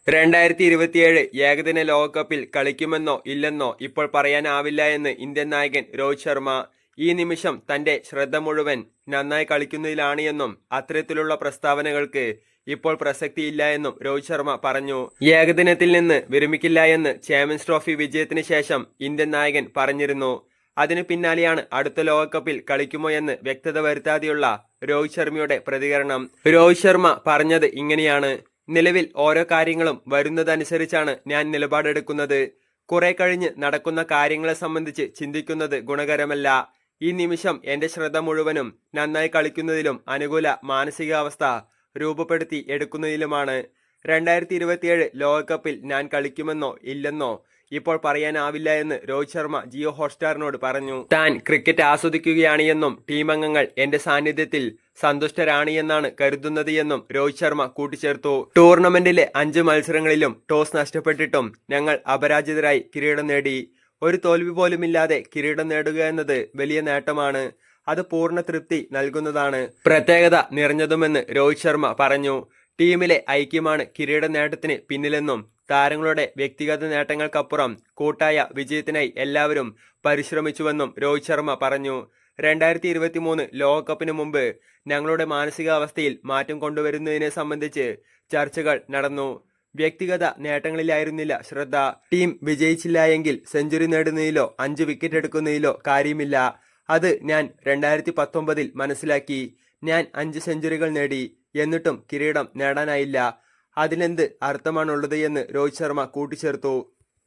2027 ഏകദിന ലോകകപ്പിൽ കളിക്കുമെന്നോ ഇല്ലെന്നോ ഇപ്പോൾ പറയാനാവില്ല എന്ന് ഇന്ത്യൻ നായകൻ രോഹിത് ശർമ്മ. ഈ നിമിഷം തന്റെ ശ്രദ്ധ മുഴുവൻ നന്നായി കളിക്കുന്നതിലാണ് എന്നും അത്തരത്തിലുള്ള പ്രസ്താവനകൾക്ക് ഇപ്പോൾ പ്രസക്തിയില്ല എന്നും രോഹിത് ശർമ്മ പറഞ്ഞു. ഏകദിനത്തിൽ നിന്ന് വിരമിക്കില്ല എന്ന് ചാമ്പ്യൻസ് ട്രോഫി വിജയത്തിന് ശേഷം ഇന്ത്യൻ നായകൻ പറഞ്ഞിരുന്നു. അതിനു പിന്നാലെയാണ് അടുത്ത ലോകകപ്പിൽ കളിക്കുമോ എന്ന് വ്യക്തത വരുത്താതെയുള്ള രോഹിത് ശർമ്മയുടെ പ്രതികരണം. രോഹിത് ശർമ്മ പറഞ്ഞത് ഇങ്ങനെയാണ്: നിലവിൽ ഓരോ കാര്യങ്ങളും വരുന്നതനുസരിച്ചാണ് ഞാൻ നിലപാടെടുക്കുന്നത്. കുറെ കഴിഞ്ഞ് നടക്കുന്ന കാര്യങ്ങളെ സംബന്ധിച്ച് ചിന്തിക്കുന്നത് ഗുണകരമല്ല. ഈ നിമിഷം എന്റെ ശ്രദ്ധ മുഴുവനും നന്നായി കളിക്കുന്നതിലും അനുകൂല മാനസികാവസ്ഥ രൂപപ്പെടുത്തി എടുക്കുന്നതിലുമാണ്. 2027 ലോകകപ്പിൽ ഞാൻ കളിക്കുമെന്നോ ഇല്ലെന്നോ ഇപ്പോൾ പറയാനാവില്ല എന്ന് രോഹിത് ശർമ്മ ജിയോ ഹോട്ട്സ്റ്റാറിനോട് പറഞ്ഞു. താൻ ക്രിക്കറ്റ് ആസ്വദിക്കുകയാണ് എന്നും ടീമംഗങ്ങൾ എന്റെ സാന്നിധ്യത്തിൽ സന്തുഷ്ടരാണ് എന്നാണ് കരുതുന്നത് എന്നും രോഹിത് ശർമ്മ കൂട്ടിച്ചേർത്തു. ടൂർണമെന്റിലെ 5 മത്സരങ്ങളിലും ടോസ് നഷ്ടപ്പെട്ടിട്ടും ഞങ്ങൾ അപരാജിതരായി കിരീടം നേടി. ഒരു തോൽവി പോലുമില്ലാതെ കിരീടം നേടുക എന്നത് വലിയ നേട്ടമാണ്. അത് പൂർണ്ണ തൃപ്തി നൽകുന്നതാണ്, പ്രത്യേകത നിറഞ്ഞതുമെന്ന് രോഹിത് ശർമ്മ പറഞ്ഞു. ടീമിലെ ഐക്യമാണ് കിരീട നേട്ടത്തിന് പിന്നിലെന്നും താരങ്ങളുടെ വ്യക്തിഗത നേട്ടങ്ങൾക്കപ്പുറം കൂട്ടായ വിജയത്തിനായി എല്ലാവരും പരിശ്രമിച്ചുവെന്നും രോഹിത് ശർമ്മ പറഞ്ഞു. 2023 ലോകകപ്പിന് മുമ്പ് ഞങ്ങളുടെ മാനസികാവസ്ഥയിൽ മാറ്റം കൊണ്ടുവരുന്നതിനെ സംബന്ധിച്ച് ചർച്ചകൾ നടന്നു. വ്യക്തിഗത നേട്ടങ്ങളിലായിരുന്നില്ല ശ്രദ്ധ. ടീം വിജയിച്ചില്ല എങ്കിൽ സെഞ്ചുറി നേടുന്നതിലോ 5 വിക്കറ്റ് എടുക്കുന്നതിലോ കാര്യമില്ല. അത് ഞാൻ 2019 മനസ്സിലാക്കി. ഞാൻ 5 സെഞ്ചുറികൾ നേടി, എന്നിട്ടും കിരീടം നേടാനായില്ല. അതിനെന്ത് അർത്ഥമാണുള്ളത് എന്ന് രോഹിത് ശർമ്മ കൂട്ടിച്ചേർത്തു.